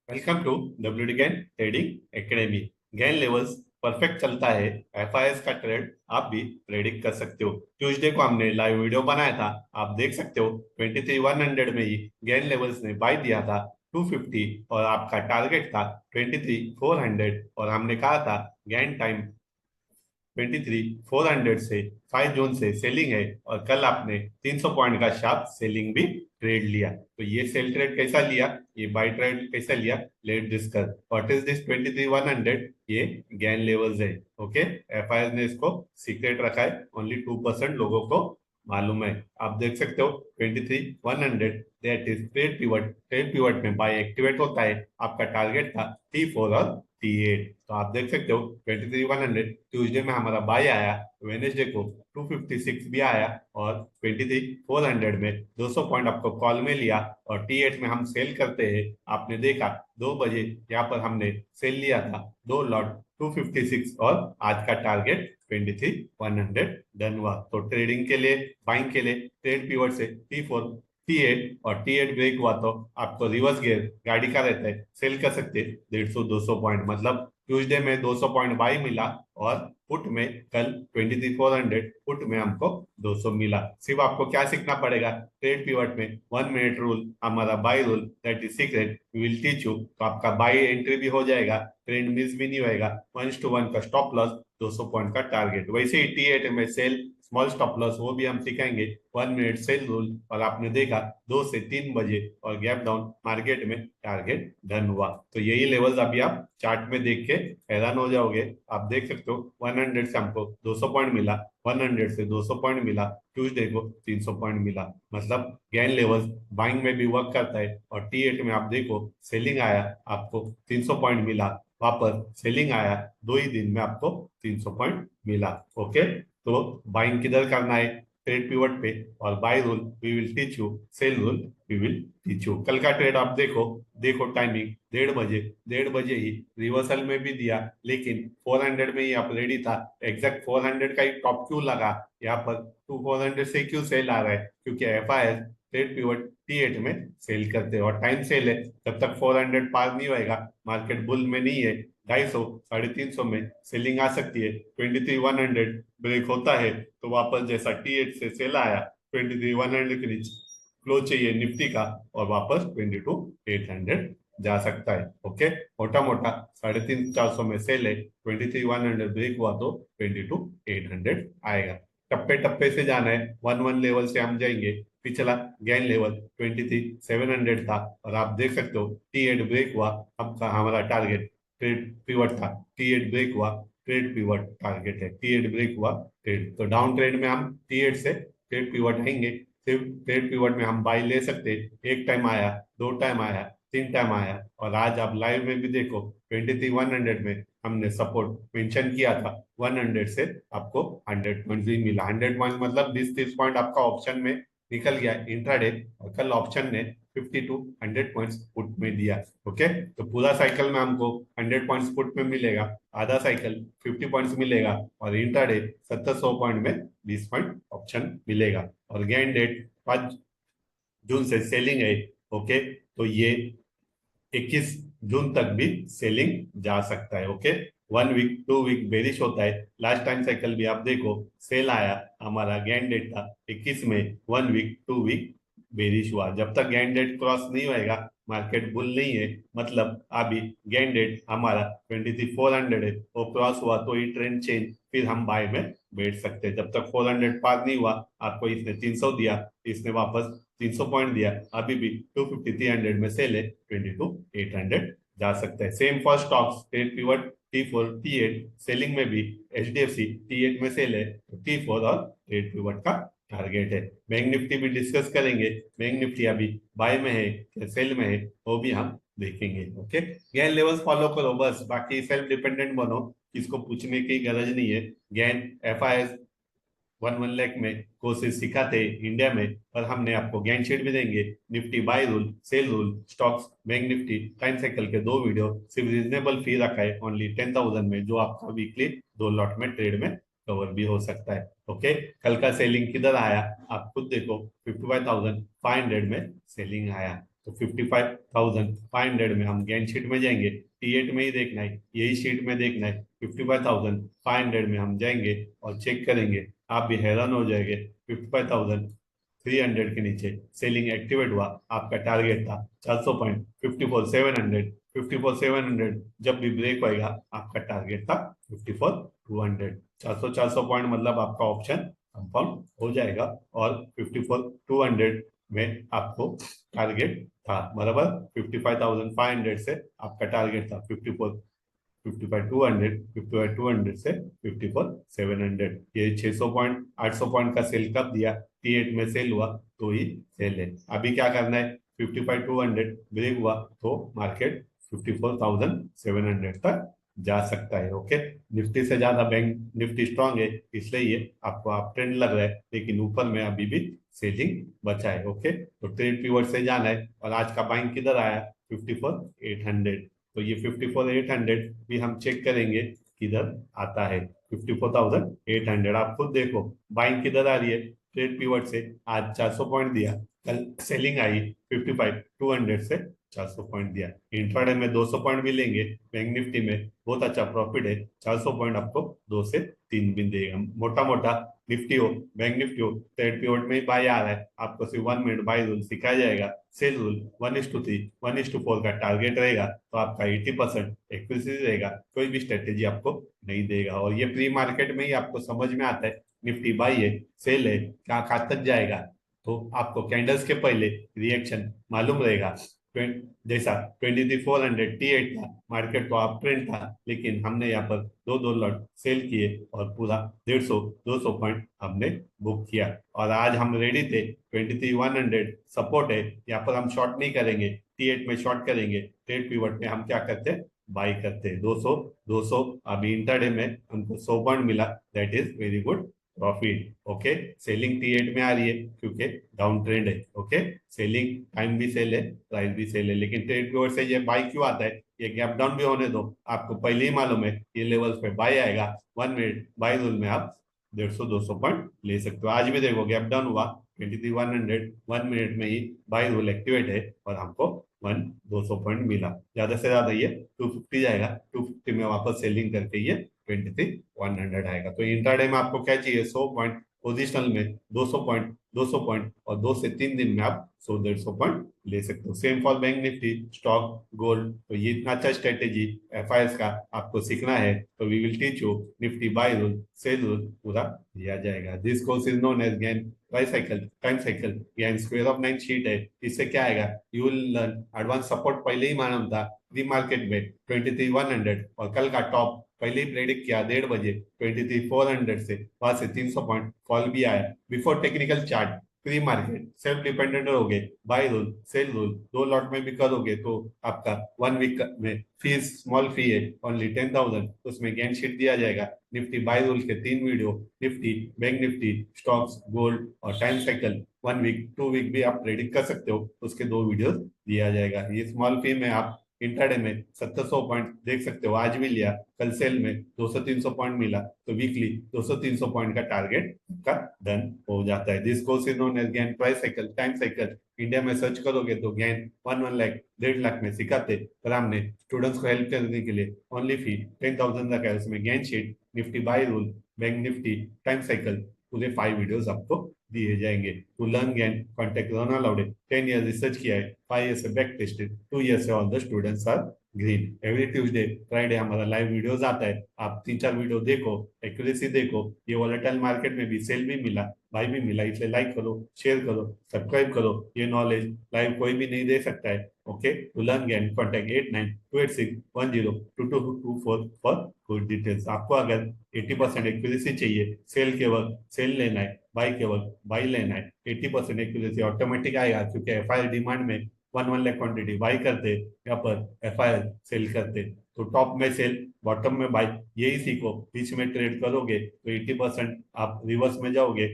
Welcome to W D Gann trading academy. Gann levels perfect चलता है। FIS का trade आप भी प्रेडिक्ट कर सकते हो। ट्यूसडे को हमने लाइव वीडियो बनाया था, आप देख सकते हो। 23,100 में ही गैन लेवल्स ने बाय दिया था 250 और आपका टारगेट था 23,400 और हमने कहा था गैन टाइम 23,400 से 5 जून से सेलिंग है और कल आपने 300 पॉइंट का शार्प सेलिंग भी ट्रेड लिया। तो ये सेल ट्रेड कैसा लिया, ये बाय ट्रेड कैसा लिया, let discuss. What is this 23,100? ये गैन लेवल्स है। ओके, एफआईआर ने इसको सीक्रेट रखा है, ओनली 2% लोगों को मालूम है। आप देख सकते हो 23,100 that is trade pivot. Trade pivot में बाय एक्टिवेट होता है। आपका टारगेट था T4 और T8। तो आप देख सकते हो 23,100 ट्यूसडे में हमारा बाय आया, वेनेसडे को 256 भी आया और 23,400 में 200 पॉइंट आपको कॉल में लिया और T8 में हम सेल करते हैं। आपने देखा 2 बजे यहाँ पर हमने सेल लिया था 2 लॉट 256 और आज का टारगेट 23,100 डन हुआ। तो ट्रेडिंग के लिए, बाइंग के लिए ट्रेड पीवट से T4 T8 और T8 ब्रेक हुआ तो आपको रिवर्स गियर गाड़ी का रहता है, सेल कर सकते 150-200 पॉइंट। मतलब ट्यूसडे में 200 पॉइंट बाई मिला और पुट में कल 23,400 पुट में हमको 200 मिला। सिर्फ आपको क्या सीखना पड़ेगा, ट्रेड पीवट में 1 मिनट रूल, हमारा by rule, that is secret, will teach you. तो आपका बाई एंट्री भी हो जाएगा, ट्रेंड मिस भी नहीं होएगा। 1:1 का स्टॉप लॉस, 200 पॉइंट का टारगेट। वैसे ही T8 में सेल, स्मॉल स्टॉप लॉस, वो भी हम सिखाएंगे। 1 मिनट सेल रूल और आपने देखा 2 से 3 बजे और गैप डाउन मार्केट में टारगेट डन हुआ। तो यही लेवल्स अभी आप चार्ट में देख के हैरान हो जाओगे। आप देख सकते हो 100 से हमको 200 पॉइंट मिला, 100 से 200 पॉइंट मिला, ट्यूसडे को 300 पॉइंट मिला। मतलब गैन लेवल्स बाइंग में भी वर्क करता है। और T8 में आप देखो सेलिंग आया, आपको 300 पॉइंट मिला, वापस सेलिंग आया, 2 ही दिन में आपको 300 पॉइंट मिला। ओके, तो बाइंग किधर करना है, ट्रेड पिवट पे, और buy rule we will teach you, sell rule we will teach you. कल का ट्रेड आप देखो, देखो टाइमिंग 1:30 बजे, 1:30 बजे ही रिवर्सल में भी दिया, लेकिन 400 में ही आप रेडी था। एग्जैक्ट 400 का ही टॉप क्यों लगा यहाँ पर, 400 से क्यों सेल आ रहा है, क्योंकि एफआईएस ट्रेड पिवट T8 में सेल करते हैं और टाइम सेल है। जब तक 400 पार नहीं होएगा, मार्केट बुल में नहीं है, 250 350 में सेलिंग आ सकती है। 23,100 ब्रेक होता है तो वापस जैसा T8 से सेल आया, 23,100 के नीचे क्लोज चाहिए निफ्टी का और वापस 22,800 जा सकता है। ओके, मोटा मोटा 350-400 में सेल है, 23,100 ब्रेक हुआ तो 22,800 आएगा। टप्पे टप्पे से जाना है, 1-1 लेवल से हम जाएंगे। पिछला गैन लेवल 23,700 था और आप देख सकते हो T8 ब्रेक हुआ, हमका हमारा टारगेट ट्रेड पिवट था। T8 ब्रेक हुआ, ट्रेड पिवट टारगेट है। T8 ब्रेक हुआ, ट्रेड। तो डाउन ट्रेड में हम T8 से ट्रेड पिवट आएंगे। सिर्फ ट्रेड पिवट में हम बाई ले सकते, एक टाइम आया, 2 टाइम आया, 3 टाइम आया। और आज आप लाइव में भी देखो 23,100 में हमने सपोर्ट मेंशन किया था, 100 से आपको 100 पॉइंट भी मिला। 100 पॉइंट मतलब 20-30 पॉइंट आपका ऑप्शन में निकल गया इंट्राडे, और कल ऑप्शन ने 50-100 पॉइंट्स पुट में दिया। ओके, तो पूरा साइकिल में हमको 100 पॉइंट्स पुट में मिलेगा, आधा साइकिल 50 पॉइंट्स मिलेगा और इंट्राडे 700 पॉइंट में 20 पॉइंट ऑप्शन मिलेगा। और गेन डेट 5 जून से सेलिंग है। ओके, तो ये 21 जून तक भी सेलिंग जा सकता है। ओके, 1 वीक 2 वीक बेरिश होता है। लास्ट टाइम साइकिल भी आप देखो सेल आया, हमारा गैन डेट था 21 में, 1 वीक 2 वीक बेरिश हुआ। जब तक गैन डेट क्रॉस नहीं होएगा, मार्केट बुल नहीं है। मतलब अभी गैन डेट हमारा 23,400 है, वो क्रॉस हुआ तो ही ट्रेंड चेंज, फिर हम बाय में बैठ सकते हैं। जब तक 400 पार नहीं हुआ, आपको इसने 300 दिया, इसने वापस 300 पॉइंट दिया, अभी भी 250-300 में सेल है, 22,800 जा सकता है। Same for stocks, trade pivot T4 T8 selling में भी HDFC T8 में सेल है, तो T4 और ट्रेड पिवट का टारगेट है। बैंक निफ्टी भी डिस्कस करेंगे, बैंक निफ्टी अभी बाय में है या सेल में है, वो भी हम देखेंगे। ओके, गैन लेवल्स फॉलो करो बस, बाकी सेल्फ डिपेंडेंट बनो, किसको पूछने की गरज नहीं है। गैन एफआईएस 1 लाख में कोर्सेज सिखाते इंडिया में, और हमने आपको गैन शीट भी देंगे, Nifty buy rule, sell rule, stocks, bank Nifty, time cycle के 2 वीडियो। सिर्फ रीजनेबल फी रखा है, ओनली 10,000 में, जो आपका वीकली 2 लॉट में ट्रेड में कवर भी हो सकता है। ओके, कल का सेलिंग किधर आया आप खुद देखो, 55,500 में सेलिंग आया। तो 55,500 में हम गेन शीट में जाएंगे, T8 में ही देखना है, यही शीट में देखना है। 55,500 में हम जाएंगे और चेक करेंगे, आप भी हैरान हो जाएंगे। 55,300 के नीचे सेलिंग एक्टिवेट हुआ, आपका टारगेट था 400 पॉइंट, 54,700। 54,700 जब भी ब्रेक होएगा आपका टारगेट था 54,200। 400 पॉइंट मतलब आपका ऑप्शन कंफर्म हो जाएगा और 54,200 में आपको टारगेट था, बराबर। 55,500 से आपका टारगेट था 55,200 से 54,700। ये 600 पॉइंट 800 पॉइंट का सेल कब दिया, T8 में सेल हुआ तो ही सेल है। अभी क्या करना है, 55,200 ब्रेक हुआ तो मार्केट 54,700 तक जा सकता है। ओके, निफ्टी से ज्यादा बैंक निफ्टी स्ट्रांग है, इसलिए ये आपको आप ट्रेंड लग रहा है, लेकिन ऊपर में अभी भी सेलिंग बचा है। ओके, तो ट्रेड पीवट से जाना है। और आज का बाइंग किधर आया, 54,800। तो ये 54,800 भी हम चेक करेंगे किधर आता है। 54,800 आप खुद देखो बाइंग किधर आ रही है, ट्रेड पीवट से। आज 400 पॉइंट दिया, कल सेलिंग आई 55,200 से 400 पॉइंट दिया। इंट्राडे में 200 पॉइंट भी लेंगे, बैंक निफ्टी में बहुत अच्छा प्रॉफिट है। 400 पॉइंट आपको 2 से 3 भी देगा। मोटा मोटा निफ्टी हो बैंक निफ्टी हो, ट्रेड पीवट में ही बाय आ रहा है, आपको सिर्फ 1 मिनट बाय रूल सिखाया जाएगा। सेल रूल 1:3 1:4 का टारगेट रहेगा, तो आपका 80% एक्यूरेसी रहेगा, कोई भी स्ट्रेटेजी आपको नहीं देगा। और ये प्री मार्केट में ही आपको समझ में आता है निफ्टी बाई है सेल है, कहाँ तक जाएगा। तो आपको कैंडल्स के पहले रिएक्शन मालूम रहेगा। जैसा 23,400 T8 था, मार्केट को आप ट्रेंड था, लेकिन हमने यहाँ पर दो दो लॉट सेल किए और पूरा 150-200 पॉइंट हमने बुक किया। और आज हम रेडी थे, 23,100 सपोर्ट है, यहाँ पर हम शॉर्ट नहीं करेंगे, T8 में शॉर्ट करेंगे। ट्रेड पीवट में हम क्या करते हैं, बाई करते हैं 200। अभी इंटरडे में हमको 100 पॉइंट मिला, that is very good profit. Okay, selling T8 में आ रही है क्योंकि डाउन ट्रेंड है। ओके, सेलिंग टाइम भी सेल है, प्राइस भी सेल है, लेकिन ट्रेड की ओर से ये बाई क्यों आता है, ये गैप डाउन भी होने दो, आपको पहले ही मालूम है ये लेवल्स पे बाई आएगा। 1 मिनट बाई रूल में आप 150-200 पॉइंट ले सकते हो। आज भी देखो गैप डाउन हुआ 23,100, 1 मिनट में ही बाई रूल एक्टिवेट है और हमको 200 पॉइंट मिला। ज्यादा से ज्यादा ये 250 जाएगा, 250 में वापस सेलिंग करके ये 23,100 आएगा। तो इंट्राडे में आपको क्या चाहिए, 100 पॉइंट, पोजिशनल में 200 पॉइंट, 200 पॉइंट, और 2 से 3 दिन में आप 100-150 पॉइंट ले सकते हो। Same for bank Nifty, stock, gold. तो ये इतना अच्छा स्ट्रेटेजी FIs का आपको सीखना है, तो we will teach you Nifty buy rule sell rule पूरा दिया जाएगा। This course is known as Gann price cycle time cycle, Gann square of 9 sheet है। इससे क्या आएगा, you will learn advance support पहले ही मालूम था प्री मार्केट में 23,100, और कल का टॉप पहले ही प्रेडिक्ट किया 1:30 बजे 23,400 से, वहां से 300 पॉइंट फॉल भी आया before technical chart. Pre market self dependent रहोगे, बाय रूल सेल रूल दो लॉट में भी करोगे तो आपका 1 वीक में फीस स्मॉल फी है ओनली 10,000, उसमें गेन शीट दिया जाएगा। निफ्टी बाय रूल के 3 video, Nifty bank Nifty stocks gold और टाइम साइकिल 1 वीक 2 वीक भी आप प्रेडिक्ट कर सकते हो, उसके 2 वीडियो दिया जाएगा। ये स्मॉल फी में आप इंट्राडे में 700 पॉइंट देख सकते हो, आज भी लिया, कल सेल में 200-300 पॉइंट मिला, तो वीकली 200-300 पॉइंट का टारगेट का डन हो जाता है। This course is known as Gyan price cycle time cycle. India में सर्च करोगे तो ज्ञान 1 लाख 1.5 लाख में सिखाते, पर हमने स्टूडेंट्स को हेल्प करने के लिए ओनली फी 10,000 रखा है। उसमें ज्ञान sheet, Nifty buy rule, bank Nifty, time cycle, पूरे 5 वीडियोस आपको दिए जाएंगे। टू लर्न ज्ञान कॉन्टेक्ट रोना लाउडे। 10 ईयर रिसर्च किया है, 5 ईयर से बैक टेस्टेड, 2 ईयर से all the students are green. Every Tuesday Friday हमारा लाइव वीडियोस आता है, आप 3-4 वीडियो देखो, एक्यूरेसी देखो। ये वॉलेटाइल मार्केट में भी सेल भी मिला, बाई भी मिला, इसलिए लाइक करो, शेयर करो, सब्सक्राइब करो। ये नॉलेज लाइव कोई भी नहीं दे सकता है। ओके, टू लर्न ज्ञान कॉन्टेक्ट 8928610224 फॉर गुड डिटेल्स। आपको अगर 80% एक्यूरेसी चाहिए, सेल के वक्त सेल लेना है, बाई के वक्त बाई लेना है, 80% एक्यूरेसी ऑटोमेटिक आएगा, क्योंकि FI डिमांड में 1 लाख क्वांटिटी बाई करते, यहाँ पर FI सेल करते। तो टॉप में सेल, बॉटम में बाई, यही सीखो। बीच में ट्रेड करोगे तो 80% आप रिवर्स में जाओगे,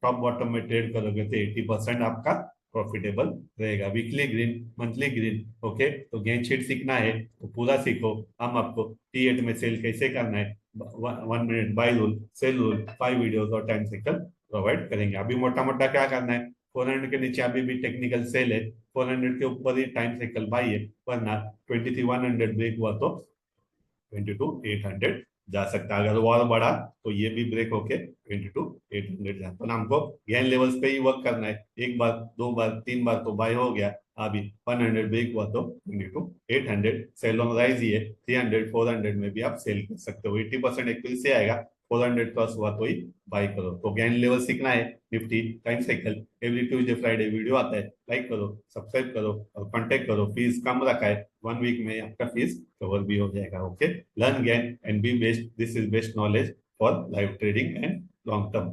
टॉप बॉटम में ट्रेड करोगे तो 80% आपका प्रॉफिटेबल रहेगा। Weekly green, monthly green. Okay, तो गेन शीट सीखना है तो पूरा सीखो। हम आपको T8 में सेल कैसे करना है, 1 minute buy rule sell rule 5 videos और टाइम साइकिल प्रोवाइड करेंगे। अभी मोटा मोटा क्या करना है, 400 के नीचे अभी भी टेक्निकल सेल है, 400 के ऊपर ही टाइम साइकिल बाई है, वरना 23,100 ब्रेक हुआ तो 22,800 जा सकता है। अगर और बढ़ा तो ये भी ब्रेक होके 22,800 जाए। तो हमको गेन लेवल्स पे ही वर्क करना है। एक बार, दो बार, तीन बार तो बाय हो गया, अभी 100 ब्रेक हुआ तो 22,800 सेल ऑन राइज ही है। 300 400 में भी आप सेल कर सकते हो। 80% एक्यूरेसी से आएगा, 400 क्रॉस हुआ तो ही बाय करो। तो गेन लेवल सीखना है, Nifty time cycle every Tuesday Friday video आता है, लाइक करो, सब्सक्राइब करो और कांटेक्ट करो। फीस कम रखा है, 1 वीक में आपका फीस कवर भी हो जाएगा। Okay, learn gain and B best, this is best knowledge for live trading and long term.